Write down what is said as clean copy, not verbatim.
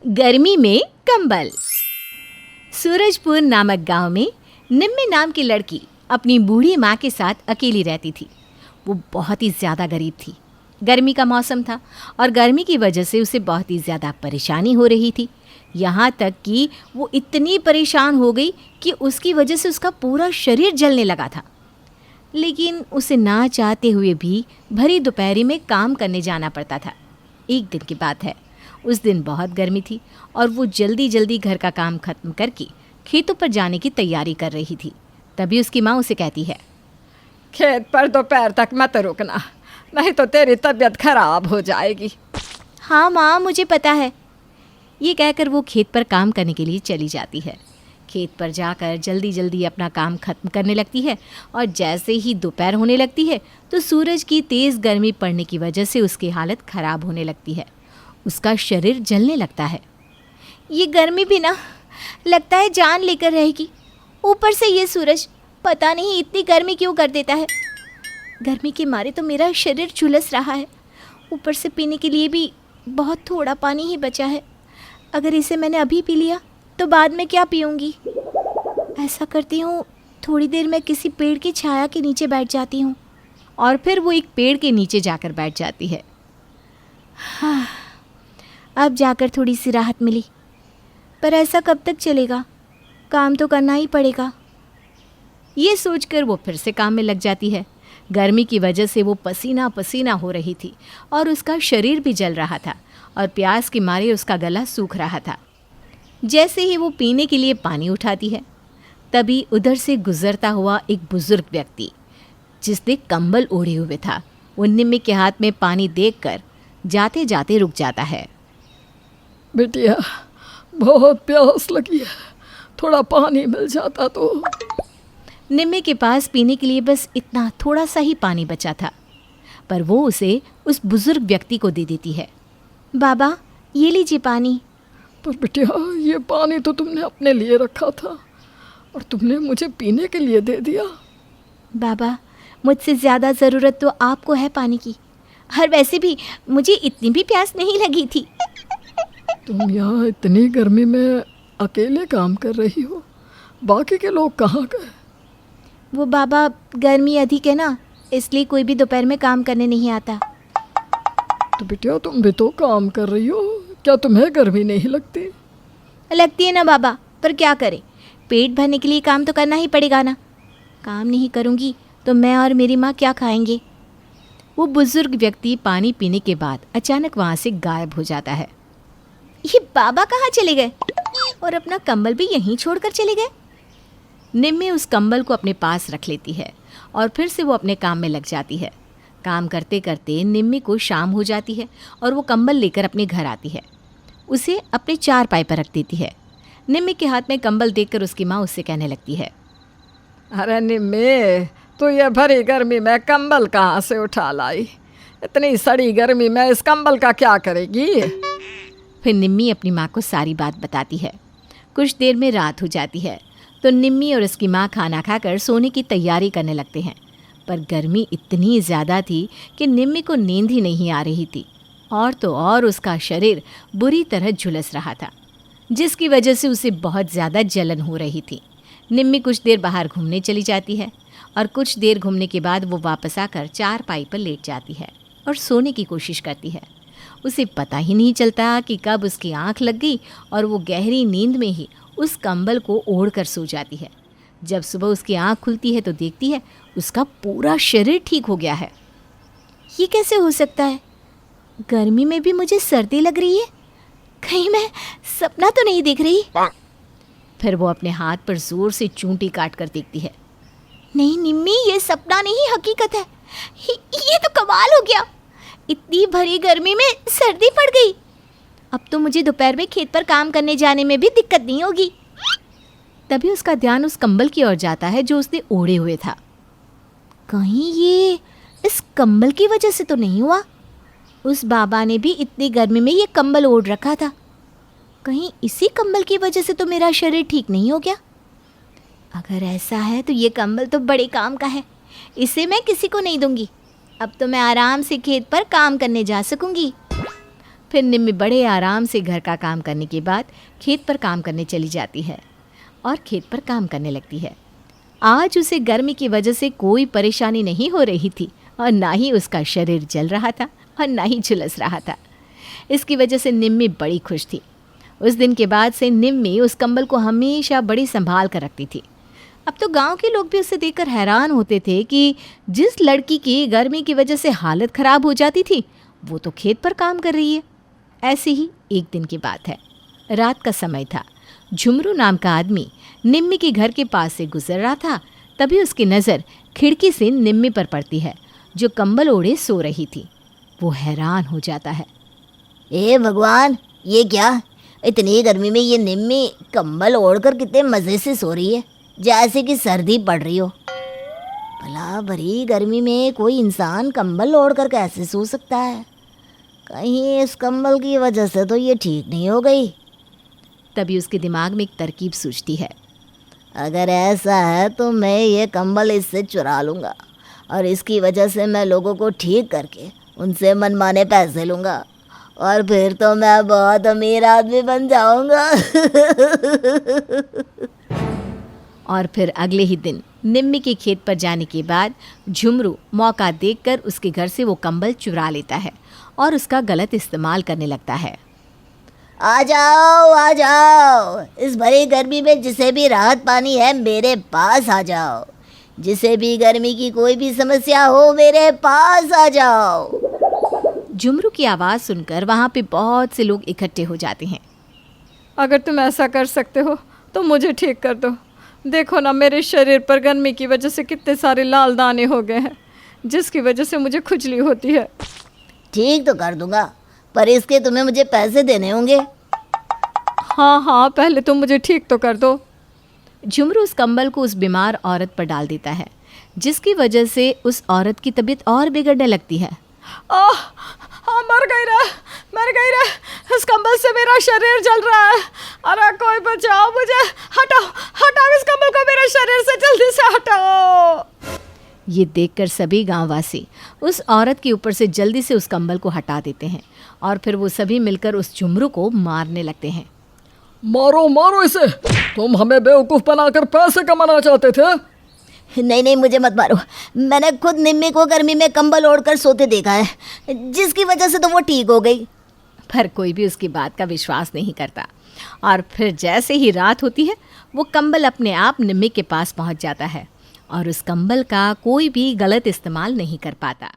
गर्मी में कंबल। सूरजपुर नामक गांव में निम्मी नाम की लड़की अपनी बूढ़ी माँ के साथ अकेली रहती थी। वो बहुत ही ज़्यादा गरीब थी। गर्मी का मौसम था और गर्मी की वजह से उसे बहुत ही ज़्यादा परेशानी हो रही थी। यहाँ तक कि वो इतनी परेशान हो गई कि उसकी वजह से उसका पूरा शरीर जलने लगा था। लेकिन उसे ना चाहते हुए भी भरी दोपहरी में काम करने जाना पड़ता था। एक दिन की बात है, उस दिन बहुत गर्मी थी और वो जल्दी जल्दी घर का काम खत्म करके खेतों पर जाने की तैयारी कर रही थी। तभी उसकी माँ उसे कहती है, खेत पर दोपहर तक मत रुकना, नहीं तो तेरी तबीयत खराब हो जाएगी। हाँ माँ, मुझे पता है। ये कहकर वो खेत पर काम करने के लिए चली जाती है। खेत पर जाकर जल्दी जल्दी अपना काम खत्म करने लगती है और जैसे ही दोपहर होने लगती है तो सूरज की तेज़ गर्मी पड़ने की वजह से उसकी हालत ख़राब होने लगती है। उसका शरीर जलने लगता है। ये गर्मी भी ना लगता है जान लेकर रहेगी। ऊपर से ये सूरज पता नहीं इतनी गर्मी क्यों कर देता है। गर्मी के मारे तो मेरा शरीर झुलस रहा है। ऊपर से पीने के लिए भी बहुत थोड़ा पानी ही बचा है। अगर इसे मैंने अभी पी लिया तो बाद में क्या पीऊँगी। ऐसा करती हूँ, थोड़ी देर मैं किसी पेड़ की छाया के नीचे बैठ जाती हूँ। और फिर वो एक पेड़ के नीचे जाकर बैठ जाती है। हाँ, अब जाकर थोड़ी सी राहत मिली। पर ऐसा कब तक चलेगा? काम तो करना ही पड़ेगा। ये सोचकर वो फिर से काम में लग जाती है। गर्मी की वजह से वो पसीना पसीना हो रही थी और उसका शरीर भी जल रहा था और प्यास के मारे उसका गला सूख रहा था। जैसे ही वो पीने के लिए पानी उठाती है, तभी उधर से गुजरता हुआ एक बुजुर्ग व्यक्ति जिसने कंबल ओढ़े हुए था, वो निम्मी के हाथ में पानी देखकर जाते जाते रुक जाता है। बिटिया, बहुत प्यास लगी है, थोड़ा पानी मिल जाता तो। निम्मी के पास पीने के लिए बस इतना थोड़ा सा ही पानी बचा था, पर वो उसे उस बुजुर्ग व्यक्ति को दे देती है। बाबा, ये लीजिए पानी। पर बिटिया, ये पानी तो तुमने अपने लिए रखा था और तुमने मुझे पीने के लिए दे दिया। बाबा, मुझसे ज़्यादा ज़रूरत तो आपको है पानी की, और वैसे भी मुझे इतनी भी प्यास नहीं लगी थी। तुम यहाँ इतनी गर्मी में अकेले काम कर रही हो, बाकी के लोग कहाँ गए? वो बाबा, गर्मी अधिक है ना, इसलिए कोई भी दोपहर में काम करने नहीं आता। तो बिटिया, तुम भी तो काम कर रही हो, क्या तुम्हें गर्मी नहीं लगती? लगती है ना बाबा, पर क्या करें, पेट भरने के लिए काम तो करना ही पड़ेगा ना। काम नहीं करूँगी तो मैं और मेरी माँ क्या खाएंगे। वो बुजुर्ग व्यक्ति पानी पीने के बाद अचानक वहाँ से गायब हो जाता है। ये बाबा कहाँ चले गए और अपना कंबल भी यहीं छोड़कर चले गए। निम्मी उस कंबल को अपने पास रख लेती है और फिर से वो अपने काम में लग जाती है। काम करते करते निम्मी को शाम हो जाती है और वो कंबल लेकर अपने घर आती है। उसे अपने चारपाई पर रख देती है। निम्मी के हाथ में कंबल देखकर उसकी माँ उससे कहने लगती है, अरे निम्मी, तो ये भरी गर्मी में कंबल कहाँ से उठा लाई? इतनी सड़ी गर्मी में इस कंबल का क्या करेगी? फिर निम्मी अपनी माँ को सारी बात बताती है। कुछ देर में रात हो जाती है तो निम्मी और उसकी माँ खाना खाकर सोने की तैयारी करने लगते हैं। पर गर्मी इतनी ज़्यादा थी कि निम्मी को नींद ही नहीं आ रही थी, और तो और उसका शरीर बुरी तरह झुलस रहा था, जिसकी वजह से उसे बहुत ज़्यादा जलन हो रही थी। निम्मी कुछ देर बाहर घूमने चली जाती है और कुछ देर घूमने के बाद वो वापस आकर चारपाई पर लेट जाती है और सोने की कोशिश करती है। उसे पता ही नहीं चलता कि कब उसकी आँख लग गई और वो गहरी नींद में ही उस कंबल को ओढ़ कर सो जाती है। जब सुबह उसकी आँख खुलती है तो देखती है उसका पूरा शरीर ठीक हो गया है। ये कैसे हो सकता है? गर्मी में भी मुझे सर्दी लग रही है, कहीं मैं सपना तो नहीं देख रही। फिर वो अपने हाथ पर जोर से चूंटी काट कर देखती है। नहीं निम्मी, ये सपना नहीं, हकीकत है। ये तो कमाल हो गया, इतनी भरी गर्मी में सर्दी पड़ गई। अब तो मुझे दोपहर में खेत पर काम करने जाने में भी दिक्कत नहीं होगी। तभी उसका ध्यान उस कंबल की ओर जाता है जो उसने ओढ़े हुए था। कहीं ये इस कंबल की वजह से तो नहीं हुआ? उस बाबा ने भी इतनी गर्मी में ये कंबल ओढ़ रखा था। कहीं इसी कंबल की वजह से तो मेरा शरीर ठीक नहीं हो गया? अगर ऐसा है तो ये कंबल तो बड़े काम का है, इसे मैं किसी को नहीं दूंगी। अब तो मैं आराम से खेत पर काम करने जा सकूंगी। फिर निम्मी बड़े आराम से घर का काम करने के बाद खेत पर काम करने चली जाती है और खेत पर काम करने लगती है। आज उसे गर्मी की वजह से कोई परेशानी नहीं हो रही थी और ना ही उसका शरीर जल रहा था और ना ही झुलस रहा था। इसकी वजह से निम्मी बड़ी खुश थी। उस दिन के बाद से निम्मी उस कंबल को हमेशा बड़ी संभाल कर रखती थी। अब तो गांव के लोग भी उसे देखकर हैरान होते थे कि जिस लड़की की गर्मी की वजह से हालत ख़राब हो जाती थी वो तो खेत पर काम कर रही है। ऐसे ही एक दिन की बात है। रात का समय था। झुमरू नाम का आदमी निम्मी के घर के पास से गुजर रहा था। तभी उसकी नज़र खिड़की से निम्मी पर पड़ती है जो कंबल ओढ़े सो रही थी। वो हैरान हो जाता है। ए भगवान, ये क्या? इतनी गर्मी में ये निम्मी कंबल ओढ़कर कितने मज़े से सो रही है, जैसे कि सर्दी पड़ रही हो। भला भरी गर्मी में कोई इंसान कंबल ओढ़कर कैसे सो सकता है? कहीं इस कंबल की वजह से तो ये ठीक नहीं हो गई। तभी उसके दिमाग में एक तरकीब सूझती है। अगर ऐसा है तो मैं ये कंबल इससे चुरा लूँगा और इसकी वजह से मैं लोगों को ठीक करके उनसे मनमाने पैसे लूँगा और फिर तो मैं बहुत अमीर आदमी बन जाऊँगा। और फिर अगले ही दिन निम्मी के खेत पर जाने के बाद झुमरू मौका देखकर उसके घर से वो कंबल चुरा लेता है और उसका गलत इस्तेमाल करने लगता है। आ जाओ, इस भरी गर्मी में जिसे भी राहत पानी है मेरे पास आ जाओ। जिसे भी गर्मी की कोई भी समस्या हो मेरे पास आ जाओ। झुमरू की आवाज़ सुनकर वहाँ पे बहुत से लोग इकट्ठे हो जाते हैं। अगर तुम ऐसा कर सकते हो तो मुझे ठीक कर दो। देखो ना, मेरे शरीर पर गर्मी की वजह से कितने सारे लाल दाने हो गए हैं, जिसकी वजह से मुझे खुजली होती है। ठीक तो कर दूंगा, पर इसके तुम्हें मुझे पैसे देने होंगे। हाँ, पहले तुम मुझे ठीक तो कर दो। झुमरू उस कंबल को उस बीमार औरत पर डाल देता है, जिसकी वजह से उस औरत की तबीयत और बिगड़ने लगती है। मर गई रे, इस कंबल से मेरा शरीर जल रहा है। अरे कोई बचाओ मुझे, हटाओ इस कंबल को मेरे शरीर से, जल्दी से हटाओ। ये देखकर सभी गांववासी उस औरत के ऊपर से जल्दी से उस कंबल को हटा देते हैं और फिर वो सभी मिलकर उस झुमरू को मारने लगते हैं। मारो इसे, तुम हमें बेवकूफ़ बनाकर पैसे कमाना चाहते थे। नहीं, मुझे मत मारो। मैंने खुद निम्मी को गर्मी में कंबल ओढ़कर सोते देखा है, जिसकी वजह से तो वो ठीक हो गई। पर कोई भी उसकी बात का विश्वास नहीं करता और फिर जैसे ही रात होती है वो कंबल अपने आप निम्मी के पास पहुंच जाता है और उस कंबल का कोई भी गलत इस्तेमाल नहीं कर पाता।